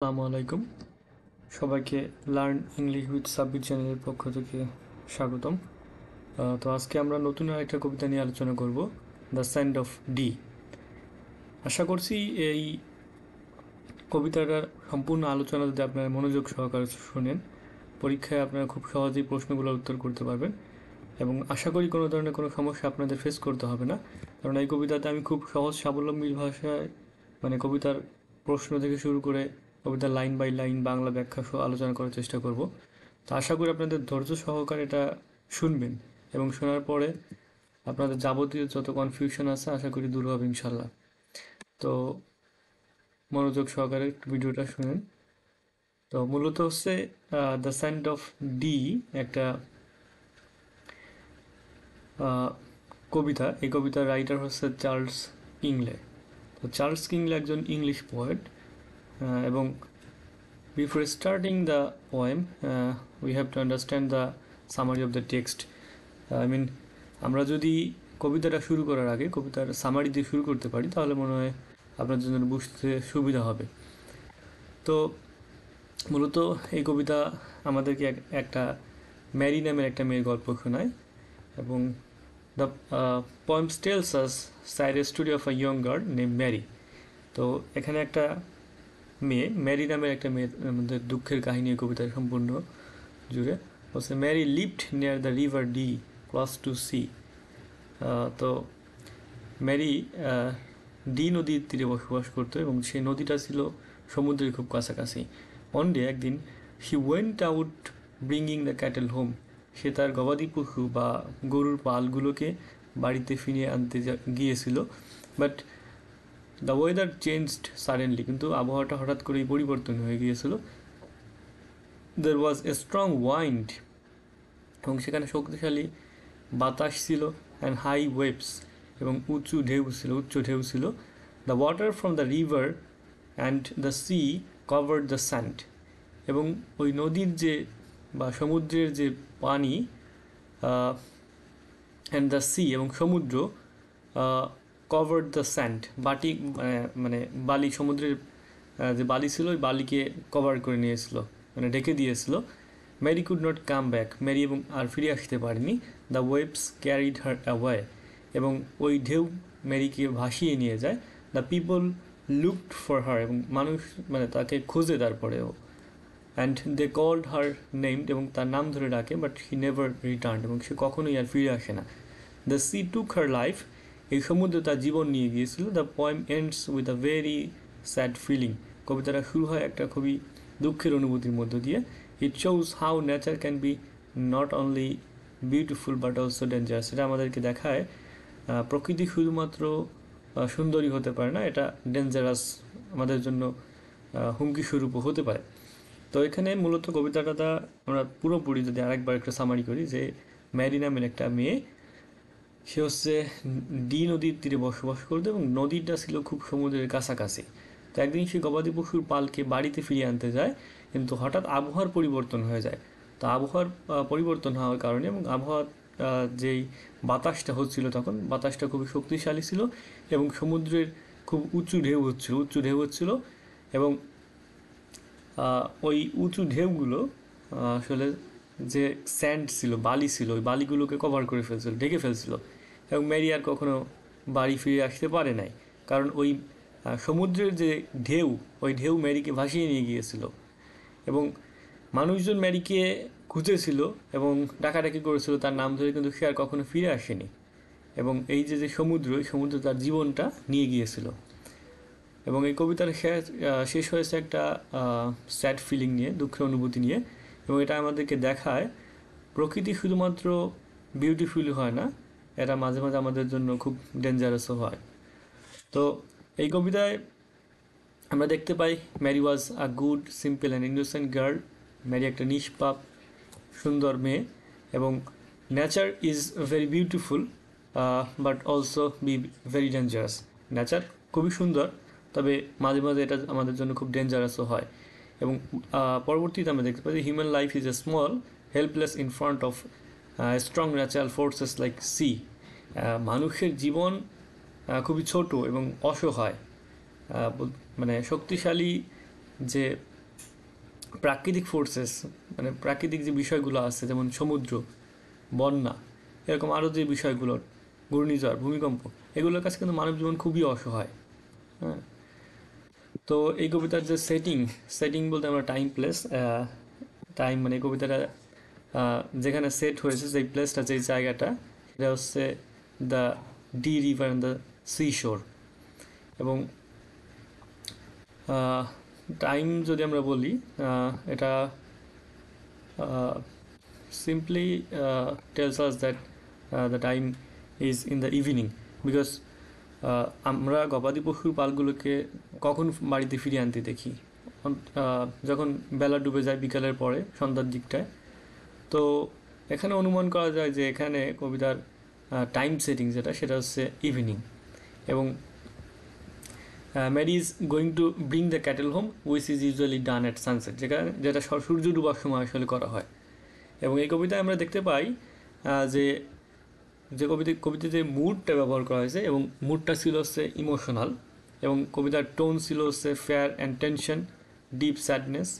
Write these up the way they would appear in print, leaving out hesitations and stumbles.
আসসালামু আলাইকুম সবাইকে লার্ন ইংলিশ উইথ সাব্বির চ্যানেলের পক্ষ থেকে স্বাগতম। তো আজকে আমরা নতুন আরেকটা কবিতা নিয়ে আলোচনা করব, দ্য স্যান্ড অফ ডি। আশা করছি এই কবিতাটার সম্পূর্ণ আলোচনা যদি আপনারা মনোযোগ সহকারে শোনেন, পরীক্ষায় আপনারা খুব সহজেই প্রশ্নগুলোর উত্তর করতে পারবেন এবং আশা করি কোনো ধরনের কোনো সমস্যা আপনাদের ফেস করতে হবে না, কারণ এই কবিতাতে আমি খুব সহজ স্বাবলম্বী ভাষায় কবিতার প্রশ্ন থেকে শুরু করে কবিতার লাইন বাই লাইন বাংলা ব্যাখ্যা সহ আলোচনা করার চেষ্টা করব। তো আশা করি আপনাদের ধৈর্য সহকারে এটা শুনবেন এবং শোনার পরে আপনাদের যাবতীয় যত কনফিউশন আছে আশা করি দূর হবে ইনশাল্লাহ। তো মনোযোগ সহকারে ভিডিওটা শুনেন। তো মূলত হচ্ছে দ্য স্যান্ড অফ ডি একটা কবিতা। এই কবিতার রাইটার হচ্ছে চার্লস কিংলে। তো চার্লস কিংলে একজন ইংলিশ পোয়েট এবং before starting the poem we have to understand the summary of the text. I mean, আমরা যদি কবিতাটা শুরু করার আগে কবিতার সামারি দিয়ে শুরু করতে পারি তাহলে মনে হয় আপনার জন্য বুঝতে সুবিধা হবে। তো মূলত এই কবিতা আমাদেরকে একটা ম্যারি নামের একটা মেয়ের গল্প শোনায় এবং the poems tells us sad story of a young girl named Mary. তো এখানে একটা মেয়ে, ম্যারি নামের একটা মেয়ের আমাদের দুঃখের কাহিনী কবিতার সম্পূর্ণ জুড়ে বলছে, Mary lived near the river Dee close to sea. তো ম্যারি ডি নদীর তীরে বসবাস করতো এবং সেই নদীটা ছিল সমুদ্রের খুব কাছাকাছি। ওয়ান ডে, একদিন, she went out bringing the cattle home. সে তার গবাদি পশু বা গরুর পালগুলোকে বাড়িতে ফিরিয়ে আনতে গিয়েছিল। But the weather changed suddenly, কিন্তু আবহাওয়াটা হঠাৎ করেই পরিবর্তন হয়ে গিয়েছিল। দের ওয়াজ এ স্ট্রং ওয়াইন্ড, এবং সেখানে শক্তিশালী বাতাস ছিল, অ্যান্ড হাই ওয়েভস, এবং উঁচু ঢেউ ছিল। The water from the river and the sea covered the sand, এবং ওই নদীর যে বা সমুদ্রের যে পানি অ্যান্ড দ্য সি এবং সমুদ্র কভার্ড দ্য স্যান্ড, মানে বালি, সমুদ্রের যে বালি ছিল ওই বালিকে কভার করে নিয়েছিল, মানে ঢেকে দিয়েছিল। Mary could not come back, Mary এবং আর ফিরে আসতে পারেনি। The waves carried her away, এবং ওই ঢেউ ম্যারিকে ভাসিয়ে নিয়ে যায়। The people looked for her, এবং মানুষ মানে তাকে খুঁজে তারপরেও। And they called her named, এবং তার নাম ধরে ডাকে, বাট হি নেভার রিটার্ন, এবং সে কখনোই আর ফিরে আসে না। The sea took her life, এই সমুদ্র তার জীবন নিয়ে গিয়েছিল। The poem ends with a very sad feeling, কবিতাটা শুরু হয় একটা খুবই দুঃখের অনুভূতির মধ্য দিয়ে। It shows how nature can be not only beautiful but also dangerous. এটা আমাদেরকে দেখায় প্রকৃতি শুধুমাত্র সুন্দরী হতে পারে না, এটা ডেঞ্জারাস, আমাদের জন্য হুমকি স্বরূপও হতে পারে। তো এখানে মূলত কবিতাটা আমরা পুরোপুরি যদি আরেকবার একটা সামারি করি, যে ম্যারি নামের একটা মেয়ে, সে হচ্ছে ডি নদীর তীরে বসবাস করতো এবং নদীটা ছিল খুব সমুদ্রের কাছাকাছি। তো একদিন সে গবাদি পশুর পালকে বাড়িতে ফিরিয়ে আনতে যায়, কিন্তু হঠাৎ আবহাওয়ার পরিবর্তন হয়ে যায়। তো আবহাওয়ার পরিবর্তন হওয়ার কারণে এবং আবহাওয়ার যেই বাতাসটা হচ্ছিল, তখন বাতাসটা খুবই শক্তিশালী ছিল এবং সমুদ্রের খুব উঁচু ঢেউ হচ্ছিল এবং ওই উঁচু ঢেউগুলো আসলে যে স্যান্ড ছিল, বালি ছিল, ওই বালিগুলোকে কভার করে ফেলছিল, ঢেকে ফেলছিল, এবং ম্যারি আর কখনো বাড়ি ফিরে আসতে পারে নাই, কারণ ওই সমুদ্রের যে ঢেউ, ওই ঢেউ ম্যারিকে ভাসিয়ে নিয়ে গিয়েছিল। এবং মানুষজন ম্যারিকে খুঁজেছিল এবং ডাকাডাকি করেছিল তার নাম ধরে, কিন্তু সে আর কখনো ফিরে আসেনি। এবং এই যে সমুদ্র, এই সমুদ্র তার জীবনটা নিয়ে গিয়েছিল। এবং এই কবিতার শেষ হয়েছে একটা স্যাড ফিলিং নিয়ে, দুঃখের অনুভূতি নিয়ে, এবং এটা আমাদেরকে দেখায় প্রকৃতি শুধুমাত্র বিউটিফুল হয় না, এটা মাঝে মাঝে আমাদের জন্য খুব ডেঞ্জারাসও হয়। তো এই কবিতায় আমরা দেখতে পাই, Mary was a good simple and innocent girl. Mary একটা নিষ্পাপ সুন্দর মেয়ে, এবং nature is very beautiful but also be very dangerous. Nature খুবই সুন্দর, তবে মাঝে মাঝে এটা আমাদের জন্য খুব ডেঞ্জারাসও হয়। এবং পরবর্তীতে আমরা দেখতে পাই যে human life is a small helpless in front of strong natural forces like sea. মানুষের জীবন খুবই ছোট এবং অসহায়, মানে শক্তিশালী যে প্রাকৃতিক ফোর্সেস, মানে প্রাকৃতিক যে বিষয়গুলো আছে যেমন সমুদ্র, বন্যা, এরকম আরও যে বিষয়গুলো, ঘূর্ণিঝড়, ভূমিকম্প, এগুলোর কাছে কিন্তু মানব জীবন খুবই অসহায়। হ্যাঁ, তো এই কবিতার যে সেটিং বলতে আমরা টাইম প্লেস, টাইম মানে এই কবিতাটা যেখানে সেট হয়েছে, যেই প্লেসটা, যেই জায়গাটা, সেটা হচ্ছে the D river and the C শোর। এবং টাইম যদি আমরা বলি, এটা simply tells us that the time is in the evening, because আমরা গবাদি পশুর পালগুলোকে কখন বাড়িতে ফিরিয়ে আনতে দেখি? যখন বেলা ডুবে যায়, বিকালের পরে, সন্ধ্যার দিকটায়। তো এখানে অনুমান করা যায় যে এখানে কবিতার টাইম সেটিং যেটা, সেটা হচ্ছে ইভিনিং। এবং Mary is going to bring the cattle home which is usually done at sunset, যেটা সূর্য ডুবার সময় আসলে করা হয়। এবং এই কবিতায় আমরা দেখতে পাই যে কবিতায় যে মুডটা ব্যবহার করা হয়েছে, এবং মুডটা ছিল হচ্ছে ইমোশনাল, এবং কবিতার টোন ছিল হচ্ছে fair and tension, deep sadness.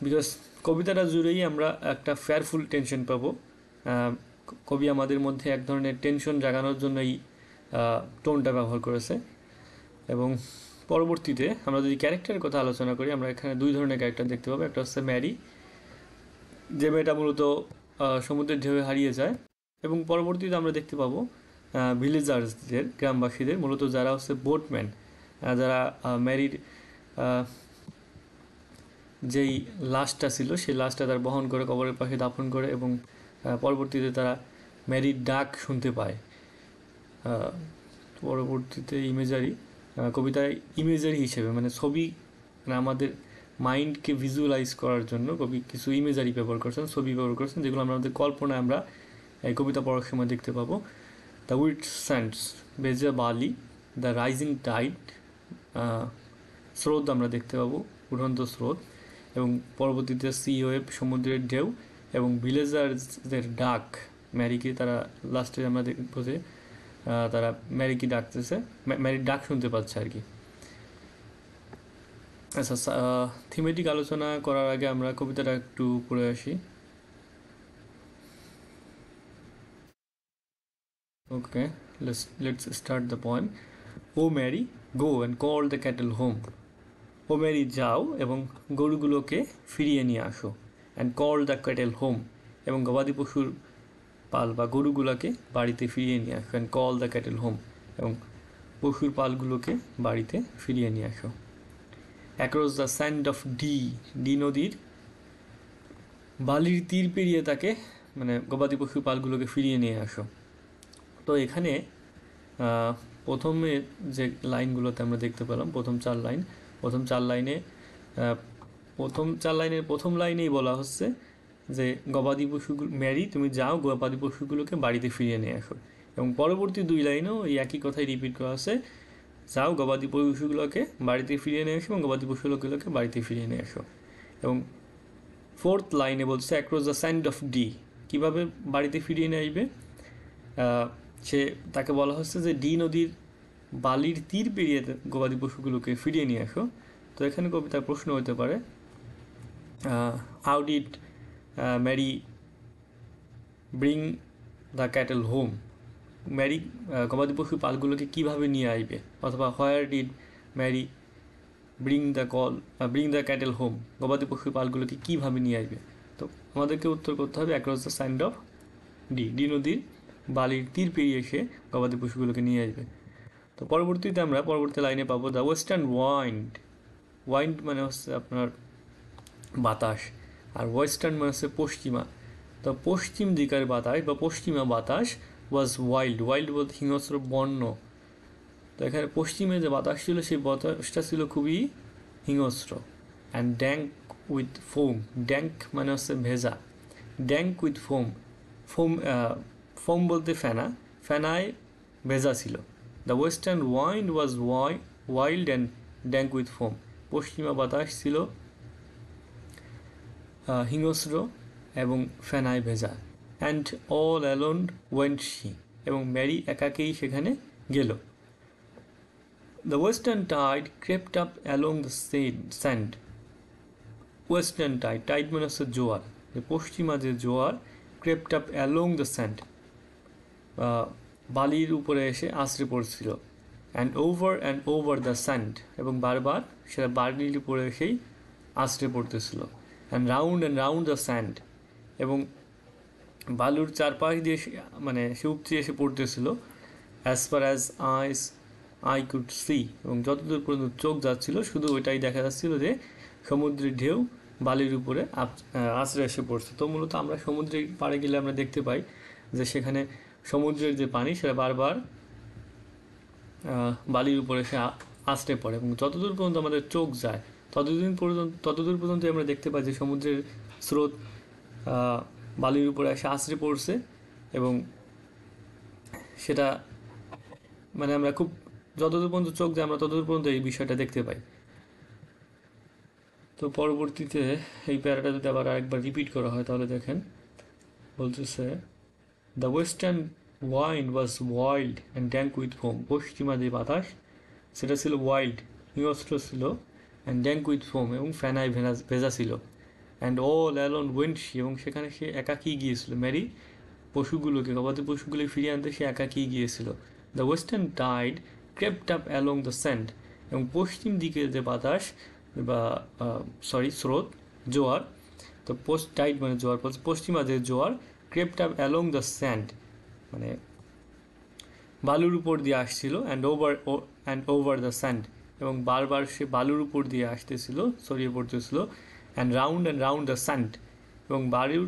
Because কবিতাটা জুড়েই আমরা একটা ফেয়ারফুল টেনশন পাবো। কবি আমাদের মধ্যে এক ধরনের টেনশন জাগানোর জন্য এই টোনটা ব্যবহার করেছে। এবং পরবর্তীতে আমরা যদি ক্যারেক্টারের কথা আলোচনা করি, আমরা এখানে দুই ধরনের ক্যারেক্টার দেখতে পাবো। একটা হচ্ছে ম্যারি, যে মেয়েটা মূলত সমুদ্রের ঢেউয়ে হারিয়ে যায়। এবং পরবর্তীতে আমরা দেখতে পাবো ভিলেজার্সদের, গ্রামবাসীদের, মূলত যারা হচ্ছে বোটম্যান, যারা ম্যারির যেই লাশটা ছিল, সেই লাশটা তারা বহন করে কবরের পাশে দাফন করে, এবং পরবর্তীতে তারা ম্যারির ডাক শুনতে পায়। পরবর্তীতে ইমেজারি, কবিতায় ইমেজারি হিসেবে, মানে ছবি, মানে আমাদের মাইন্ডকে ভিজুয়ালাইজ করার জন্য কবি কিছু ইমেজারি ব্যবহার করছেন, ছবি ব্যবহার করছেন, যেগুলো আমাদের কল্পনায় আমরা এই কবিতা পড়ার সময় দেখতে পাবো। দ্য উইট স্যান্ডস, ভেজা বালি, দ্য রাইজিং টাইড, স্রোত আমরা দেখতে পাবো, উড়ন্ত স্রোত। এবং পরবর্তীতে সি ওয়েভ, সমুদ্রের ঢেউ, এবং ভিলেজার্সদের ডাক, ম্যারিকে তারা লাস্টে আমরা দেখবো যে তারা ম্যারিকে ডাকতেছে, ম্যারির ডাক শুনতে পাচ্ছে আর কি। আচ্ছা, থিমেটিক আলোচনা করার আগে আমরা কবিতাটা একটু পড়ে আসি। Okay, let's start the poem. O Mary, go and call the cattle home. O Mary, যাও এবং গরুগুলোকে ফিরিয়ে নিয়ে আসো। And call the cattle home, এবং গবাদি পশুর পাল বা গরুগুলোকে বাড়িতে ফিরিয়ে নিয়ে আসো। And call the cattle home, এবং পশুর পালগুলোকে বাড়িতে ফিরিয়ে নিয়ে আসো। Across the sand of Dee নদীর বালির তীর পেরিয়ে তাকে, মানে গবাদি পশুর পালগুলোকে ফিরিয়ে নিয়ে আসো। তো এখানে প্রথমে যে লাইনগুলোতে আমরা দেখতে পেলাম, প্রথম চার লাইনের প্রথম লাইনেই বলা হচ্ছে যে গবাদি পশুগুলো, ম্যারি তুমি যাও, গবাদি পশুগুলোকে বাড়িতে ফিরিয়ে নিয়ে আসো। এবং পরবর্তী দুই লাইনেও এই একই কথাই রিপিট করা আছে, যাও গবাদি পশুগুলোকে বাড়িতে ফিরিয়ে নিয়ে আসো, এবং গবাদি পশুগুলোকে বাড়িতে ফিরিয়ে নিয়ে আসো। এবং ফোর্থ লাইনে বলছে across the sand of Dee, কীভাবে বাড়িতে ফিরিয়ে নিয়ে আসবে? তাকে বলা হচ্ছে যে ডি নদীর বালির তীর পেরিয়ে গবাদি পশুগুলোকে ফিরিয়ে নিয়ে আসো। তো এখানে কবিতার প্রশ্ন হতে পারে, how did Mary bring the cattle home? Mary গবাদি পশু পালগুলোকে কীভাবে নিয়ে আসবে? অথবা where did Mary bring the cattle home, গবাদি পশু পালগুলোকে কীভাবে নিয়ে আসবে? তো আমাদেরকে উত্তর করতে হবে across the sand of Dee নদীর বালির তীর পেরিয়ে এসে গবাদি পশুগুলোকে নিয়ে আসবে। তো পরবর্তীতে আমরা পরবর্তী লাইনে পাবো দ্য ওয়েস্টার্ন ওয়াইন্ড মানে হচ্ছে আপনার বাতাস, আর ওয়েস্টার্ন মানে হচ্ছে পশ্চিমা। তো পশ্চিম দিকের বাতাস বা পশ্চিমা বাতাস ওয়াজ ওয়াইল্ড বলতে হিংস্র, বন্য। তো এখানে পশ্চিমে যে বাতাস ছিল, সেই বাতাসটা ছিল খুবই হিংস্র। And dank with foam, dank মানে হচ্ছে ভেজা, ড্যাঙ্ক উইথ ফোম বলতে ফেনায় ভেজা ছিল। The western wind was wild and dank with foam, পশ্চিমা বাতাস ছিল হিংস্র এবং ফেনায় ভেজা। And all alone went she, এবং ম্যারি একাকেই সেখানে গেল। The western tide crept up along the sand, western tide, tide মানে হচ্ছে জোয়ার, যে পশ্চিমা যে জোয়ার, crept up along the sand, বালির উপরে এসে আছড়ে পড়ছিল, অ্যান্ড ওভার দ্য স্যান্ড, এবং বারবার সেটা বালির উপরে এসেই আছড়ে পড়তেছিল, অ্যান্ড রাউন্ড দ্য স্যান্ড, এবং বালুর চারপাশ দিয়ে মানে সে উপচে এসে পড়তেছিল, as far as I could see, এবং যতদূর পর্যন্ত চোখ যাচ্ছিল শুধু ওইটাই দেখা যাচ্ছিল যে সমুদ্রের ঢেউ বালির উপরে আছড়ে এসে পড়ছে। তো মূলত আমরা সমুদ্রের পাড়ে গেলে আমরা দেখতে পাই যে সেখানে সমুদ্রের যে পানি সেটা বারবার বালির উপরে এসে আছড়ে পড়ে, এবং যতদূর পর্যন্ত আমাদের চোখ যায় ততদূর পর্যন্ত আমরা দেখতে পাই যে সমুদ্রের স্রোত বালির উপরে এসে আছড়ে পড়ছে, এবং সেটা মানে আমরা খুব যতদূর পর্যন্ত চোখ যায় আমরা ততদূর পর্যন্ত এই বিষয়টা দেখতে পাই। তো পরবর্তীতে এই প্যারাটা যদি আবার আরেকবার রিপিট করা হয় তাহলে দেখেন বলতেছে, the western wind was wild and dank with foam, পশ্চিমা যে বাতাস সেটা ছিল ওয়াইল্ড, হিংস্র ছিল, অ্যান্ড ড্যাঙ্ক উইথ ফোম, এবং ফেনায় ভেজা ছিল, and all alone went she, এবং সেখানে সে একাকী গিয়েছিল, মেরি পশুগুলোকে, গবাদি পশুগুলোকে ফিরিয়ে আনতে সে একাকী গিয়েছিল। The western tide crept up along the sand, এবং পশ্চিম দিকের যে বাতাস বা স্রোত, জোয়ার, তো টাইড মানে জোয়ার, পশ্চিমা যে জোয়ার, crept up along the sand মানে বালুর উপর দিয়ে আসছিল, অ্যান্ড ওভার দ্য স্যান্ড, এবং বারবার সে বালুর উপর দিয়ে আসতেছিল, ছড়িয়ে পড়তেছিল, অ্যান্ড রাউন্ড দ্য স্যান্ড, এবং বালুর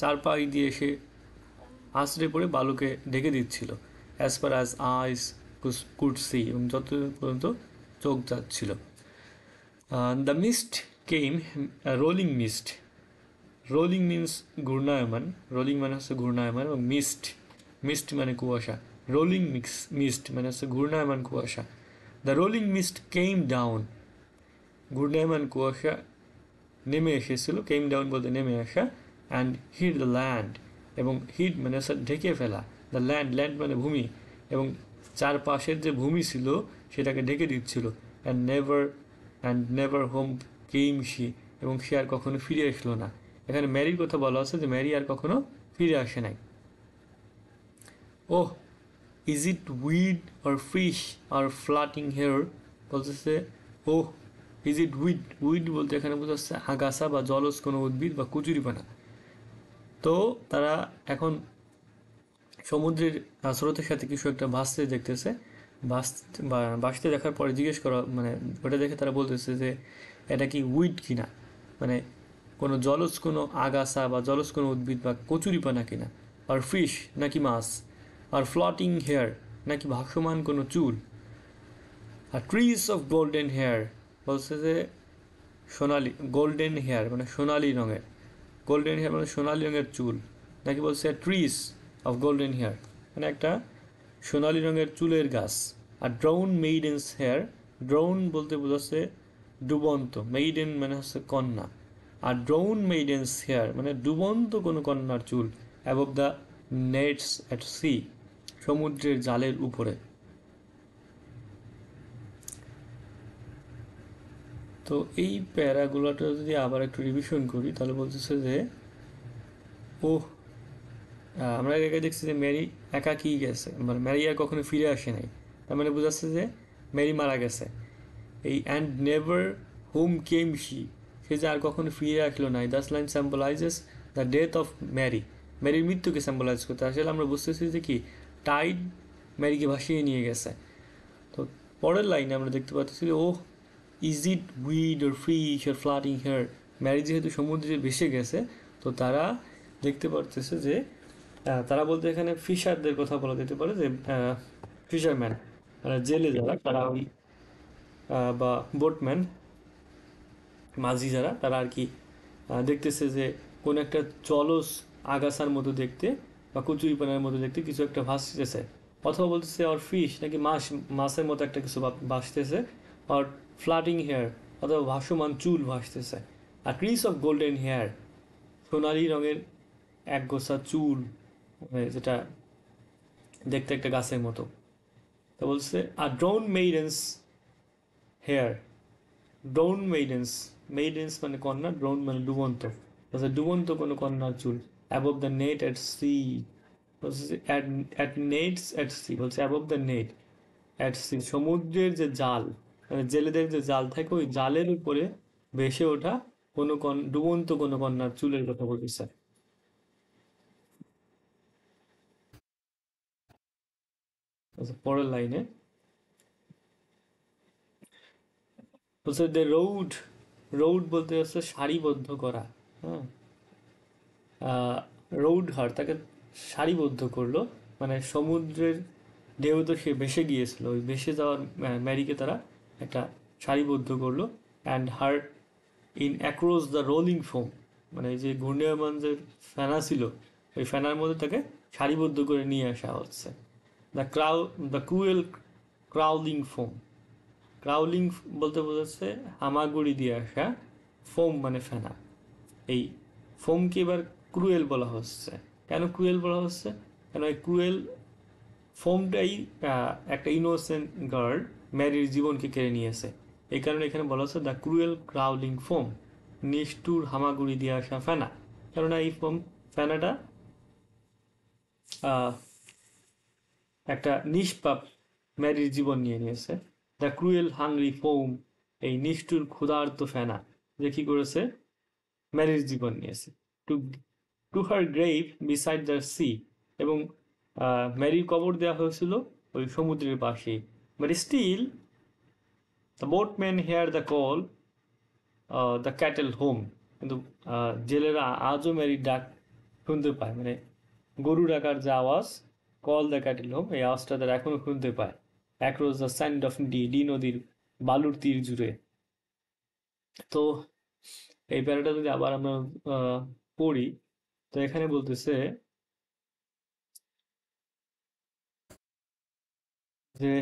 চারপাশ দিয়ে সে আছড়ে পড়ে বালুকে ঢেকে দিচ্ছিল, as far as eyes could see, এবং যত পর্যন্ত চোখ যাচ্ছিল। The mist came, rolling mist, rolling means ঘূর্ণায়মান, রোলিং মানে হচ্ছে ঘূর্ণায়মান, এবং মিস্ট মানে কুয়াশা, রোলিং মিস্ট মানে হচ্ছে ঘূর্ণায়মান কুয়াশা। The rolling mist came down, ঘূর্ণায়মান কুয়াশা নেমে এসেছিল, কেম ডাউন বলতে নেমে আসা, অ্যান্ড হিড দ্য ল্যান্ড, এবং হিড মানে হচ্ছে ঢেকে ফেলা, দ্য ল্যান্ড মানে ভূমি, এবং চারপাশের যে ভূমি ছিল সেটাকে ঢেকে দিচ্ছিল, and never home came she, এবং সে আর কখনো ফিরে আসলো না। এখানে ম্যারির কথা বলা আছে যে ম্যারি আর কখনো ফিরে আসে নাই। Oh, is it weed or fish or floating hair, বলতেছে ওহ ইজ ইট উইড বলতে এখানে বোঝাচ্ছে আগাছা বা জলজ কোনো উদ্ভিদ বা কচুরিপানা। তো তারা এখন সমুদ্রের স্রোতের সাথে কিছু একটা ভাসতে দেখতেছে, ভাসতে দেখার পরে জিজ্ঞেস করা মানে ওটা দেখে তারা বলতেছে যে এটা কি উইড কিনা, মানে কোনো জলজ কোনো আগাছা বা জলজ কোনো উদ্ভিদ বা কচুরিপানা কিনা, আর ফিশ নাকি মাছ, আর ফ্লটিং হেয়ার নাকি ভাসমান কোনো চুল, আর ট্রিজ অফ গোল্ডেন হেয়ার বলছে যে সোনালি, গোল্ডেন হেয়ার মানে সোনালি রঙের, গোল্ডেন হেয়ার মানে সোনালি রঙের চুল, নাকি বলছে ট্রিজ অফ গোল্ডেন হেয়ার মানে একটা সোনালি রঙের চুলের গাছ, আর ড্রাউন মেইডেন্স হেয়ার, ড্রাউন বলতে বোঝাচ্ছে ডুবন্ত, মেইডেন মানে হচ্ছে কন্যা, আর ড্রাউন মেইডেন্স হেয়ার মানে ডুবন্ত কোনো কন্যার চুল, above the nets at sea, সমুদ্রের জালের উপরে। তো এই প্যারাগুলোটা যদি আবার একটু রিভিশন করি তাহলে বলতেছে যে ও আমরা আগে দেখছি যে ম্যারি একাকী গেছে, মানে ম্যারি আর কখনো ফিরে আসে নাই, তার মানে বোঝাচ্ছে যে ম্যারি মারা গেছে। এই and never home came she, সে যে আর কখনো ফিরে আসলো নাই, this line symbolises the death of Mary, ম্যারির মৃত্যুকে স্যাম্বলাইজ করতে, আসলে আমরা বুঝতেছি যে কি টাইড ম্যারিকে ভাসিয়ে নিয়ে গেছে। তো পরের লাইনে আমরা দেখতে পাচ্ছি যে oh is it weed or fish or floating hair, Mary যেহেতু সমুদ্রে ভেসে গেছে তো তারা দেখতে পারতেছে যে তারা বলতে এখানে ফিশারদের কথা বলা যেতে পারে, যে ফিশারম্যান মানে জেলে যারা তারা ওই বা বোটম্যান মাঝি যারা তারা আর কি দেখতেছে যে কোন একটা জলজ আগাছার মতো দেখতে বা কচুরিপানার মতো দেখতে কিছু একটা ভাসতেছে, অথবা বলতেছে আর ফিশ নাকি মাছের মতো একটা কিছু ভাসতেছে, আর ফ্লাটিং হেয়ার অথবা ভাসমান চুল ভাসতেছে, আর ট্রিস অফ গোল্ডেন হেয়ার সোনালি রঙের একগোছা চুল, যেটা দেখতে একটা গাছের মতো। তো বলছে আর drone maidens hair, drone maidens maidens মানে কন্যা, ড্রোন মানে ডুবন্ত, বলছে ডুবন্ত কোনো কন্যার চুল, above the net at sea, বলছে অ্যাট নেটস অ্যাট সি, বলছে above the net at sea, সমুদ্রের যে জাল, মানে জেলেদের যে জাল থাকে ওই জালের উপরে ভেসে ওঠা কোনো ডুবন্ত কোনো কন্যার চুলের কথা বলতেছে। আচ্ছা, পরের লাইনে বলছে দ্য রোড, রোড বলতে হচ্ছে সারিবদ্ধ করা, হ্যাঁ, রোড হার তাকে সারিবদ্ধ করলো, মানে সমুদ্রের ঢেউ তো সে ভেসে গিয়েছিল, ওই ভেসে যাওয়ার ম্যারিকে তারা একটা সারিবদ্ধ করলো, and her in across the rolling foam, মানে এই যে ঘূর্ণায়মান যে ফেনা ছিল ওই ফেনার মধ্যে তাকে সারিবদ্ধ করে নিয়ে আসা হচ্ছে। The the cruel crawling foam, crawling বলতে বোঝাচ্ছে হামাগুড়ি দিয়ে আসা, ফোম মানে ফেনা, এই ফোমকে এবার ক্রুয়েল বলা হচ্ছে। কেন ক্রুয়েল বলা হচ্ছে? কেন এই ক্রুয়েল ফোমটাই একটা ইনোসেন্ট গার্ল ম্যারির জীবনকে কেড়ে নিয়েছে, এই কারণে এখানে বলা হচ্ছে দ্য ক্রুয়েল ক্রাউলিং ফোম, নিষ্ঠুর হামাগুড়ি দিয়ে আসা ফেনা। কেননা এই ফেনাটা একটা নিষ্পাপ ম্যারির জীবন নিয়ে নিয়েছে। দ্য ক্রুয়েল হাংরি ফোম, এই নিষ্ঠুর ক্ষুধার্ত ফেনা যে কি করেছে, ম্যারির জীবন নিয়েছে। To to her grave beside the sea, এবং ম্যারির কবর দেওয়া হয়েছিল ওই সমুদ্রের পাশে। But still the boatman hear the call the cattle home, কিন্তু জেলেরা আজও ম্যারির ডাক শুনতে পায়, মানে গরু ডাকার যে আওয়াজ, কল দ্য ক্যাটেল হোম, এই আওয়াজটা তারা এখনো শুনতে পায় across the sand of Dee, Dee নদীর বালুর তীর জুড়ে। তো এই প্যারাটা যদি আবার আমরা পড়ি, তো এখানে বলতেছে যে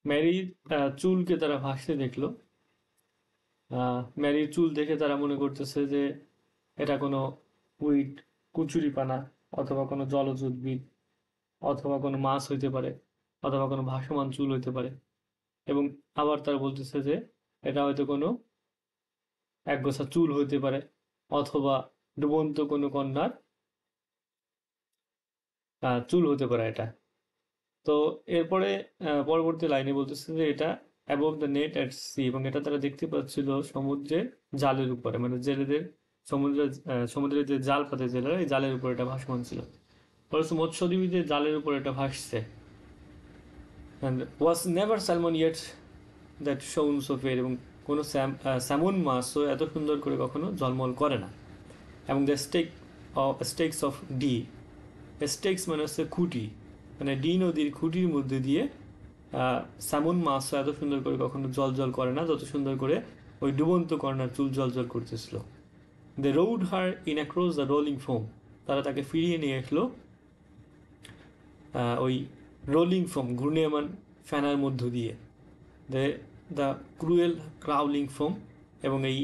ম্যারির চুলকে তারা ভাসতে দেখলো। ম্যারির চুল দেখে তারা মনে করতেছে যে এটা কোনো উইড, কুচুরিপানা, অথবা কোনো জলজ উদ্ভিদ, অথবা কোনো মাছ হইতে পারে, অথবা কোনো ভাসমান চুল হইতে পারে। এবং আবার তারা বলতেছে যে এটা হয়তো কোনো একগোছা চুল হইতে পারে, অথবা ডুবন্ত কোনো কন্যার চুল হতে পারে এটা। তো এরপরে পরবর্তী লাইনে বলতেছে যে এটা above the net at sea, এবং এটা তারা দেখতে পাচ্ছিল সমুদ্রের জালের উপরে, মানে জেলেদের সমুদ্রের যে জাল পাতে জেলেরা, এই জালের উপরে এটা ভাসমান ছিল। অথচ মৎস্যজীবীদের জালের উপর এটা ভাসছে। And was never salmon yet that শোন সো ফেয়ার, এবং কোনো স্যামন মাছও এত সুন্দর করে কখনো ঝলমল করে না। এবং the stakes of D, stakes মানে হচ্ছে খুঁটি, মানে ডি নদীর খুঁটির মধ্যে দিয়ে স্যামন মাছও এত সুন্দর করে কখনো জল জল করে না যত সুন্দর করে ওই ডুবন্ত কর্নার চুল জল জল করতেছিল। They rowed her in across the rolling foam, তারা তাকে ফিরিয়ে নিয়ে আসলো ওই রোলিং ফোম, ঘূর্ণায়মান ফ্যানার মধ্য দিয়ে। দ্য ক্রুয়েল ক্রাউলিং ফোম, এবং এই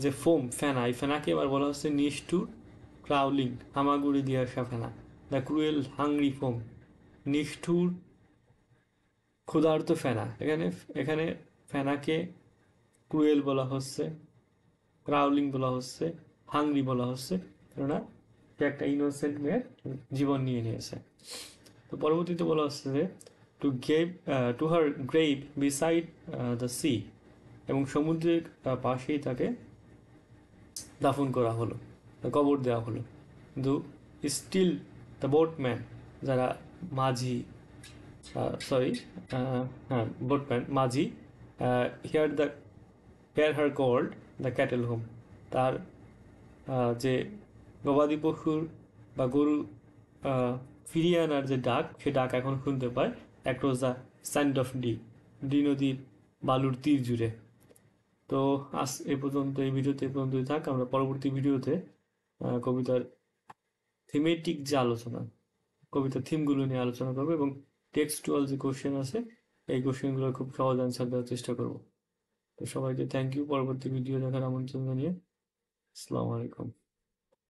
যে ফোম ফেনা, এই ফেনাকে এবার বলা হচ্ছে নিষ্ঠুর ক্রাউলিং, হামাগুড়ি দিয়ে আসা ফেনা। দ্য ক্রুয়েল হাংরি ফোম, নিষ্ঠুর ক্ষুধার্ত ফেনা। এখানে এখানে ফেনাকে ক্রুয়েল বলা হচ্ছে, ক্রাউলিং বলা হচ্ছে, হাংরি বলা হচ্ছে, কেননা সে একটা ইনোসেন্ট মেয়ের জীবন নিয়ে নিয়েছে। তো পরবর্তীতে বলা হচ্ছে যে two her grave beside the sea, এবং সমুদ্রের পাশেই তাকে দাফন করা হলো, কবর দেওয়া হলো। কিন্তু স্টিল দ্য বোটম্যান, যারা মাঝি, সরি, হ্যাঁ বোটম্যান মাঝি, hear the hear her called the cattle home, তার যে গবাদি পশুর বা গরু ফিরিয়ে আনার যে ডাক, সে ডাক এখন শুনতে পায় across the sand of Dee, Dee নদীর বালুর তীর জুড়ে। তো আজ এ পর্যন্ত, এই ভিডিওতে এ পর্যন্তই থাক। আমরা পরবর্তী ভিডিওতে কবিতার থিমেটিক যে আলোচনা, কবিতার থিমগুলো নিয়ে আলোচনা করবো, এবং টেক্সটুয়াল যে কোশ্চেন আছে এই কোশ্চেনগুলোর খুব সহজ অ্যান্সার দেওয়ার চেষ্টা করব। তো সবাইকে থ্যাংক ইউ, পরবর্তী ভিডিও দেখার আমন্ত্রণ জানিয়ে আসসালামু আলাইকুম।